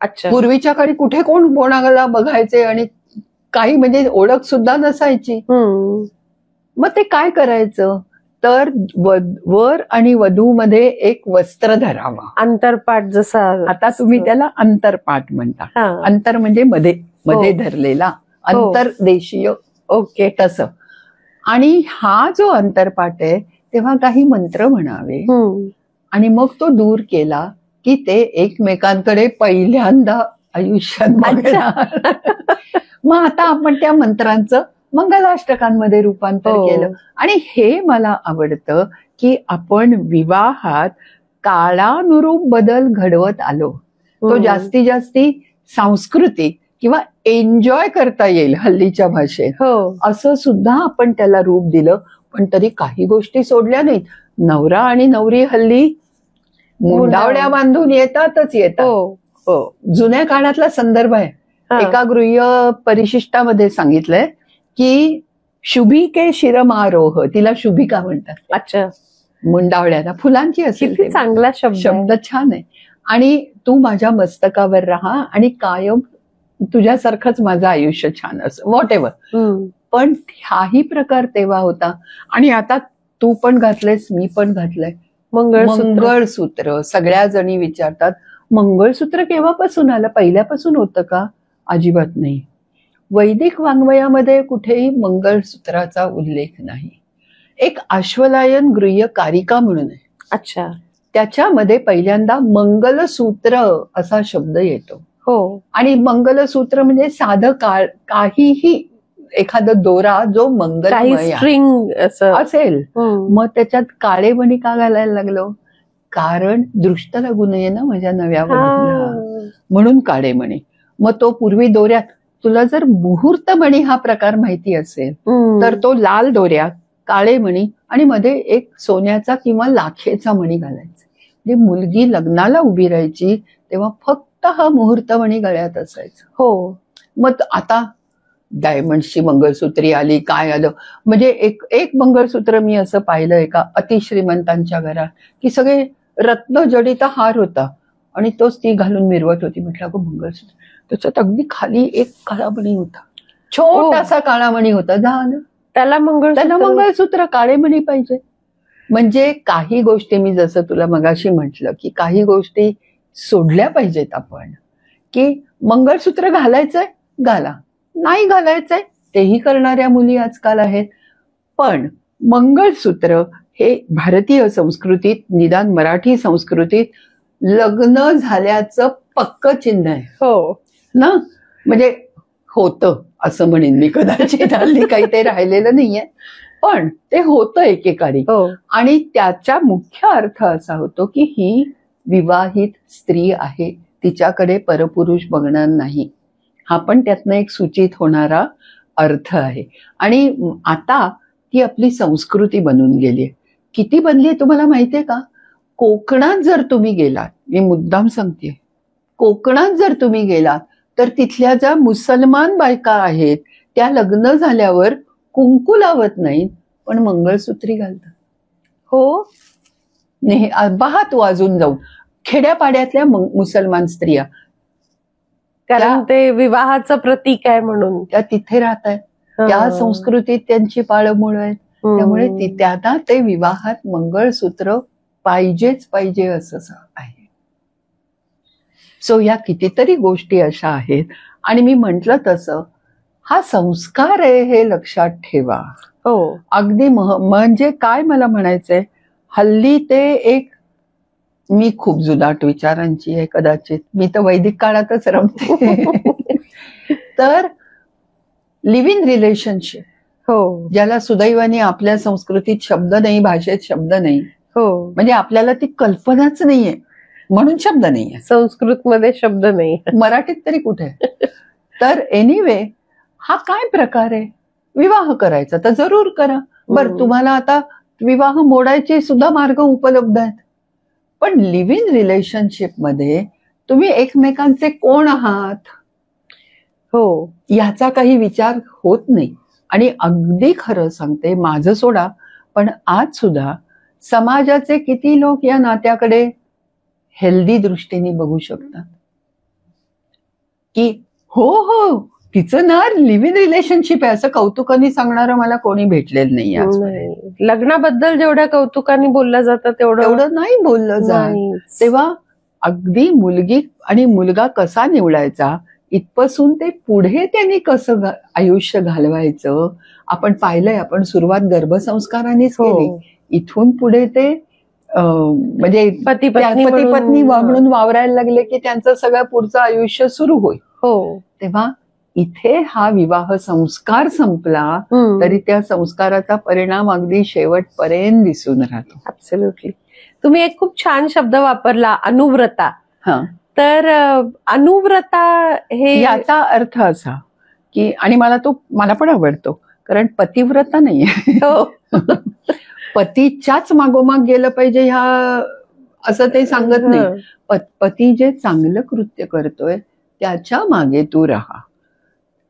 अच्छा. पूर्वीच्या काळी कुठे कोण कोणाला बघायचे आणि काही म्हणजे ओळख सुद्धा नसायची. मग ते काय करायचं, तर वर आणि वधू मध्ये एक वस्त्र धरावा, अंतरपाठ. जसा आता तुम्ही त्याला अंतरपाठ म्हणता. अंतर म्हणजे मध्ये धरलेला, अंतरदेशीय. ओके, तसं. आणि हा जो अंतरपाठ आहे तेव्हा काही मंत्र म्हणावे आणि मग तो दूर केला की ते एकमेकांकडे पहिल्यांदा आयुष्यात बघणार. मग आता आपण त्या मंत्रांचं मंगलाष्टकांमध्ये रूपांतर केलं. आणि हे मला आवडतं की आपण विवाहात काळानुरूप बदल घडवत आलो. तो जास्तीत जास्ती सांस्कृतिक किंवा एन्जॉय करता येईल हल्लीच्या भाषेत, असं सुद्धा आपण त्याला रूप दिलं. पण तरी काही गोष्टी सोडल्या नाहीत. नवरा आणि नवरी हल्ली मुंडावड्या बांधून येतातच येतात. जुन्या काळातला संदर्भ आहे. एका गृह्य परिशिष्टामध्ये सांगितलंय की शुभिके शिरमारोह, तिला शुभिका म्हणतात. अच्छा. मुंडावळ्याला फुलांची असेल. चांगला शब्द छान आहे. आणि तू माझ्या मस्तकावर राहा आणि कायम तुझ्यासारखंच माझं आयुष्य छान असं, व्हॉट एव्हर. पण हाही प्रकार तेव्हा होता. आणि आता तू पण घातलंयस, मी पण घातलंय मंगळसूत्र. सगळ्या जणी विचारतात मंगळसूत्र केव्हापासून आलं? पहिल्यापासून होतं का? अजिबात नाही. वैदिक वाङ्मयामध्ये कुठेही मंगळसूत्राचा उल्लेख नाही. एक अश्वलायन गृह्य कारिका म्हणून आहे. अच्छा. त्याच्यामध्ये पहिल्यांदा मंगलसूत्र असा शब्द येतो. आणि मंगलसूत्र म्हणजे साधं काहीही एखादा दोरा जो मंगलमय स्ट्रिंग असेल. मग त्याच्यात काळे मणी का घालायला लागलो? कारण दृष्ट लागू नये ना माझ्या नव्या वधूला, म्हणून काळे मणी. मग तो पूर्वी दोऱ्यात, तुला जर मुहूर्त मणी हा प्रकार माहिती असेल तर तो लाल दोऱ्यात काळे मणी आणि मध्ये एक सोन्याचा किंवा लाखेचा मणी घालायचा. म्हणजे मुलगी लग्नाला उभी राहायची तेव्हा फक्त हा मुहूर्त मणी गळ्यात असायचा. मग आता डायमंडची मंगळसूत्री आली, काय आलं. म्हणजे एक मंगळसूत्र मी असं पाहिलं एका अतिश्रीमंतांच्या घरात की सगळे रत्नजडित हार होता आणि तोच ती घालून मिरवत होती. म्हटलं अगं मंगळसूत्र, त्याच्यात अगदी खाली एक काळा मणी होता. छोटासा काळा मणी होता, झालं. त्याला त्यांना मंगळसूत्र काळे मणी पाहिजे. म्हणजे काही गोष्टी मी जसं तुला मगाशी म्हटलं की काही गोष्टी सोडल्या पाहिजेत आपण, की मंगळसूत्र घालायचंय घाला, नाही घालायचंय तेही करणाऱ्या मुली आजकाल आहेत. पण मंगळसूत्र हे भारतीय संस्कृतीत, निदान मराठी संस्कृतीत लग्न झाल्याचं पक्क चिन्ह आहे. हो ना, म्हणजे होतं असं म्हणेन मी, कदाचित हल्ली काही ते राहिलेलं नाहीये, पण ते होतं एकेकाळी. आणि त्याचा मुख्य अर्थ असा होतो की ही विवाहित स्त्री आहे, तिच्याकडे परपुरुष बघणार नाही. हा पण त्यातनं एक सूचित होणारा अर्थ आहे. आणि आता ती आपली संस्कृती बनून गेली. किती बनली आहे तुम्हाला माहितीये का? कोकणात जर तुम्ही गेलात, मी मुद्दाम सांगते, कोकणात जर तुम्ही गेलात तर तिथल्या ज्या मुसलमान बायका आहेत त्या लग्न झाल्यावर कुंकू लावत नाहीत, पण मंगळसूत्री घालतात. हो, बहात वाजून जाऊ खेड्यापाड्यातल्या मुसलमान स्त्रिया, कारण ते विवाहाचं प्रतीक आहे म्हणून त्या तिथे राहत आहेत, त्या संस्कृतीत त्यांची पाळंमुळं आहेत. त्यामुळे त्यांना ते विवाहात मंगळसूत्र पाहिजेच पाहिजे असं आहे. सो या कितीतरी गोष्टी अशा आहेत. आणि मी म्हंटल तसं हा संस्कार आहे हे लक्षात ठेवा. हो, अगदी म्हणजे काय मला म्हणायचंय, हल्ली ते एक, मी खूप जुनाट विचारांची आहे कदाचित, मी तर वैदिक काळातच रमते. तर लिव्ह इन रिलेशनशिप, हो, ज्याला सुदैवाने आपल्या संस्कृतीत शब्द नाही, भाषेत शब्द नाही, हो, म्हणजे आपल्याला ती कल्पनाच नाहीये म्हणून शब्द नाहीये, संस्कृत मध्ये शब्द नाही, मराठीत तरी कुठे. तर एनिवे हा काय प्रकार आहे? विवाह करायचा तर जरूर करा. बरं, तुम्हाला आता विवाह मोडायचे सुद्धा मार्ग उपलब्ध आहेत, पण लिव्ह इन रिलेशनशिप मध्ये तुम्ही एकमेकांचे कोण आहात हो याचा काही विचार होत नाही. आणि अगदी खरं सांगते, माझं सोडा, पण आज सुद्धा समाजाचे किती लोक या नात्याकडे हेल्दी दृष्टीने बघू शकतात की हो हो तिचं ना लिव्ह इन रिलेशनशिप आहे असं कौतुकाने सांगणारं मला कोणी भेटलेलं नाही. लग्नाबद्दल जेवढ्या कौतुकाने बोललं जातं तेवढं नाही बोललं जात. तेव्हा अगदी मुलगी आणि मुलगा कसा निवडायचा इथपासून ते पुढे त्यांनी कसं आयुष्य घालवायचं आपण पाहिलंय. आपण सुरुवात गर्भसंस्कारानेच केली. इथून पुढे ते म्हणजे पती पत्नी म्हणून वावरायला लागले की त्यांचं सगळं पुढचं आयुष्य सुरू होईल. हो, तेव्हा इथे हा विवाह संस्कार संपला तरी त्या संस्काराचा परिणाम अगदी शेवटपर्यंत दिसून राहतो. ऍब्सोल्युटली. तुम्ही एक खूप छान शब्द वापरला, अनुव्रता. तर अनुव्रता हे याचा अर्थ असा की, आणि मला पण आवडतो, कारण पतिव्रता नाहीये. पतीच्याच मागोमाग गेलं पाहिजे ह्या असं ते सांगत नाही. पती जे चांगलं कृत्य करतोय त्याच्या मागे तू राहा.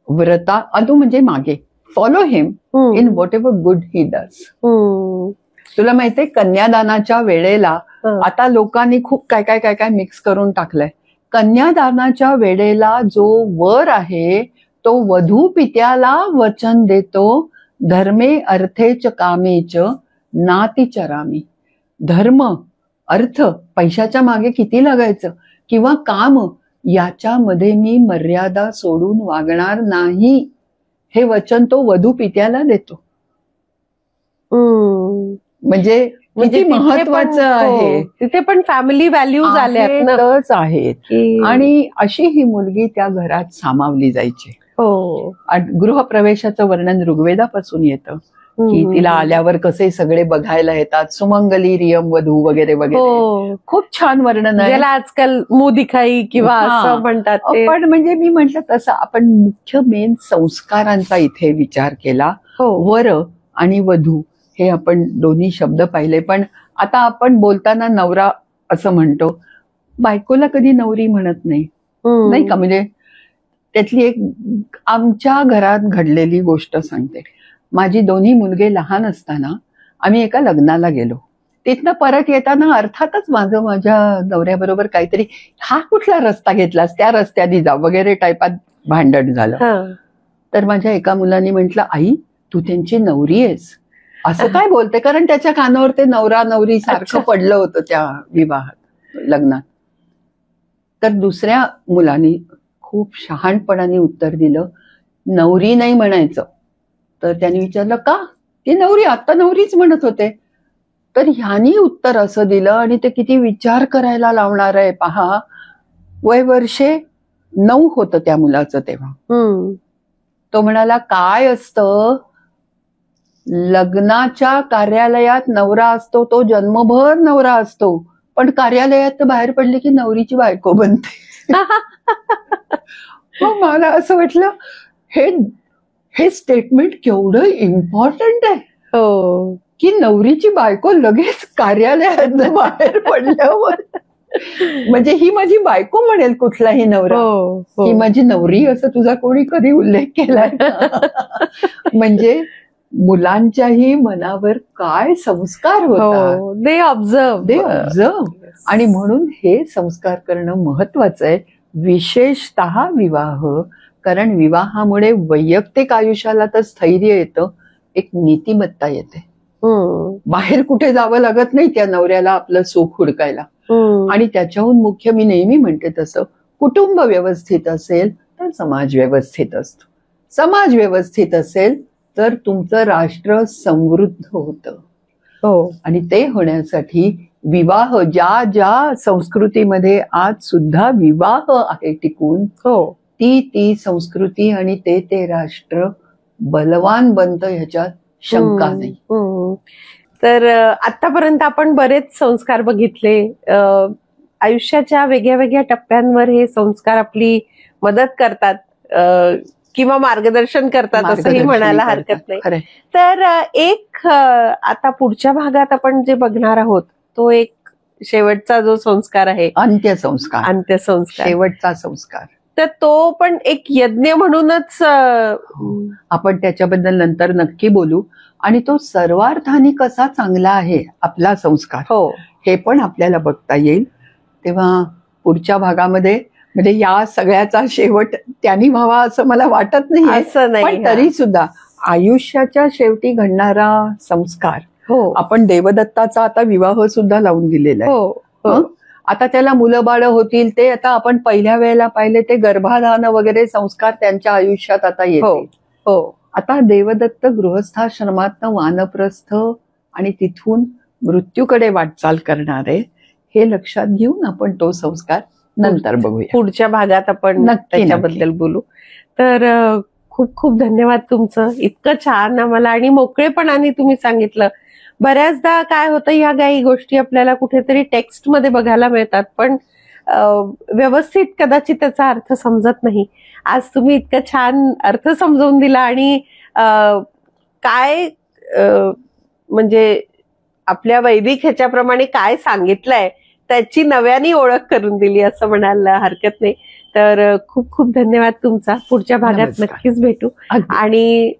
व्रता अनु म्हणजे मागे, follow him in what ever good he does. तुला माहितीये कन्यादानाच्या वेळेला आता लोकांनी खूप काय काय काय काय मिक्स करून टाकलंय. कन्यादानाच्या वेळेला जो वर आहे तो वधू पित्याला वचन देतो, धर्मे अर्थेच कामेच नाती चरामी. धर्म, अर्थ, पैशाच्या मागे किती लागायचं किंवा काम, याच्यामध्ये मी मर्यादा सोडून वागणार नाही हे वचन तो वधू पित्याला देतो. म्हणजे किती महत्वाचं आहे. तिथे पण फॅमिली व्हॅल्यूज आल्यातच आहेत. आणि अशी ही मुलगी त्या घरात सामावली जायची. हो, गृहप्रवेशाचं वर्णन ऋग्वेदापासून येतं की तिला आल्यावर कसे सगळे बघायला येतात, सुमंगली रियम वधू वगैरे वगैरे. खूप छान वर्णन आहे. ज्याला आजकाल मोदिखाई किंवा असं म्हणतात. पण म्हणजे मी म्हटलं तसं आपण मुख्य मेन संस्कारांचा इथे विचार केला. वर आणि वधू हे आपण दोन्ही शब्द पाहिले. पण आता आपण बोलताना नवरा असं म्हणतो, बायकोला कधी नवरी म्हणत नाही का. म्हणजे त्यातली एक आमच्या घरात घडलेली गोष्ट सांगते. माझी दोन्ही मुलगे लहान असताना आम्ही एका लग्नाला गेलो. तिथनं परत येताना अर्थातच माझ्या नवऱ्याबरोबर काहीतरी, हा कुठला रस्ता घेतलास, त्या रस्त्याने जा वगैरे टाईपात भांडण झालं. तर माझ्या एका मुलाने म्हटलं, आई तू त्यांची नवरी आहेस असं काय बोलते, कारण त्याच्या कानावर ते नवरा नवरी सारखं पडलं होतं त्या विवाहात, लग्नात. तर दुसऱ्या मुलाने खूप शहाणपणाने उत्तर दिलं, नवरी नाही म्हणायचं. तर त्याने विचारलं का, ती नवरी, आता नवरीच म्हणत होते. तर ह्यानी उत्तर असं दिलं, आणि ते किती विचार करायला लावणार आहे पहा. वय वर्षे 9 होतं त्या मुलाचं तेव्हा. तो म्हणाला, काय असतं, लग्नाच्या कार्यालयात नवरा असतो तो जन्मभर नवरा असतो, पण कार्यालयात बाहेर पडले की नवरीची बायको बनते. मग मला असं वाटलं, हे स्टेटमेंट केवढं इम्पॉर्टंट आहे. हो, की नवरीची बायको लगेच कार्यालयात बाहेर पडल्यावर म्हणजे ही माझी बायको म्हणेल कुठलाही नवरा, ही माझी नवरी, असं तुझा कोणी कधी उल्लेख केलाय? म्हणजे मुलांच्याही मनावर काय संस्कार होतात, दे ऑब्झर्व. आणि म्हणून हे संस्कार करणं महत्वाचं आहे, विशेषतः विवाह. कारण विवाहामुळे वैयक्तिक आयुष्याला तर स्थैर्य येतं, एक नीतिमत्ता येते. बाहेर कुठे जावं लागत नाही त्या नवऱ्याला आपलं सुख हुडकायला. आणि त्याच्याहून मुख्य, मी नेहमी म्हणते तसं, कुटुंब व्यवस्थित असेल तर समाज व्यवस्थित असतो. समाज व्यवस्थित असेल तर तुमचं राष्ट्र समृद्ध होतं. आणि ते होण्यासाठी विवाह, ज्या संस्कृतीमध्ये आज सुद्धा विवाह आहे टिकून, ती संस्कृती आणि ते राष्ट्र बलवान बनतं, ह्याच्यात शंका नाही. तर आतापर्यंत आपण बरेच संस्कार बघितले. आयुष्याच्या वेगळ्या वेगळ्या टप्प्यांवर हे संस्कार आपली मदत करतात किंवा मार्गदर्शन करतात असंही म्हणायला हरकत नाही. तर एक आता पुढच्या भागात आपण जे बघणार आहोत तो एक शेवटचा जो संस्कार आहे, अंत्यसंस्कार, शेवटचा संस्कार. तर तो पण एक यज्ञ म्हणूनच आपण त्याच्याबद्दल नंतर नक्की बोलू. आणि तो सर्वार्थाने कसा चांगला आहे आपला संस्कार, हे पण आपल्याला बघता येईल. तेव्हा पुढच्या भागामध्ये, म्हणजे या सगळ्याचा शेवट त्यांनी व्हावा असं मला वाटत नाही, पण तरी सुद्धा आयुष्याच्या शेवटी घडणारा संस्कार. आपण देवदत्ताचा आता विवाह सुद्धा लावून दिलेला आहे. आता त्याला मुलं बाळ होतील, ते आता आपण पहिल्या वेळेला पाहिले ते गर्भाधान वगैरे संस्कार त्यांच्या आयुष्यात आता येतील. आता देवदत्त गृहस्थाश्रमातनं वानप्रस्थ आणि तिथून मृत्यूकडे वाटचाल करणार आहे, हे लक्षात घेऊन आपण तो संस्कार नंतर बघूया. पुढच्या भागात आपण त्याच्याबद्दल बोलू. तर खूप खूप धन्यवाद तुमचं, इतकं छान आम्हाला आणि मोकळेपणाने तुम्ही सांगितलं. बऱ्याचदा काय होतं, ह्या काही गोष्टी आपल्याला कुठेतरी टेक्स्ट मध्ये बघायला मिळतात, पण व्यवस्थित कदाचित त्याचा अर्थ समजत नाही. आज तुम्ही इतकं छान अर्थ समजावून दिला आणि काय म्हणजे आपल्या वैदिक ह्याच्याप्रमाणे काय सांगितलंय त्याची नव्याने ओळख करून दिली असं म्हणायला हरकत नाही. तर खूप खूप धन्यवाद तुमचा. पुढच्या भागात नक्कीच भेटू. आणि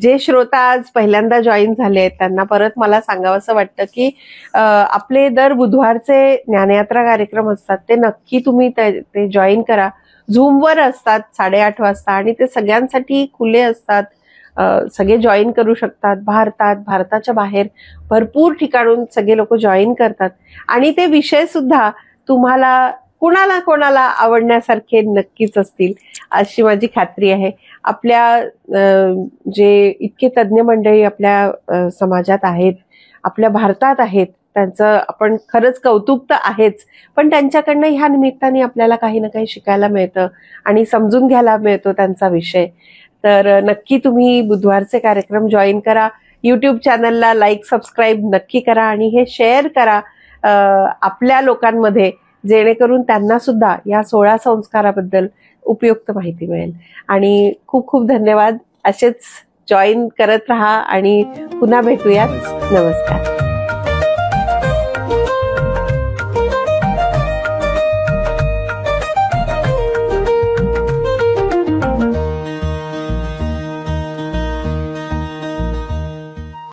जे श्रोता आज पहिल्यांदा जॉईन झाले आहेत त्यांना परत मला सांगावंसं वाटतं की आपले दर बुधवारचे ज्ञानयात्रा कार्यक्रम असतात, ते नक्की तुम्ही ते जॉईन करा. झूमवर असतात 8:30 वाजता आणि ते सगळ्यांसाठी खुले असतात. सगळे जॉईन करू शकतात. भारताच्या बाहेर भरपूर ठिकाणून सगळे लोक जॉईन करतात आणि ते विषय सुद्धा तुम्हाला कोणाला आवडण्यासारखे नक्कीच असतील अशी माझी खात्री आहे. आपल्या जे इतके तज्ज्ञ मंडळी आपल्या समाजात आहेत, आपल्या भारतात आहेत, त्यांचं आपण खरंच कौतुक तर आहेच, पण त्यांच्याकडनं ह्या निमित्ताने आपल्याला काही ना काही शिकायला मिळतं आणि समजून घ्यायला मिळतो त्यांचा विषय. तर नक्की तुम्ही बुधवारचे कार्यक्रम जॉईन करा. YouTube चॅनलला लाईक सबस्क्राईब नक्की करा आणि हे शेअर करा आपल्या लोकांमध्ये, जेणेकरून त्यांना सुद्धा या 16 संस्काराबद्दल उपयुक्त माहिती मिळेल. आणि खूप खूप धन्यवाद. असेच जॉईन करत राहा आणि पुन्हा भेटूयात. नमस्कार.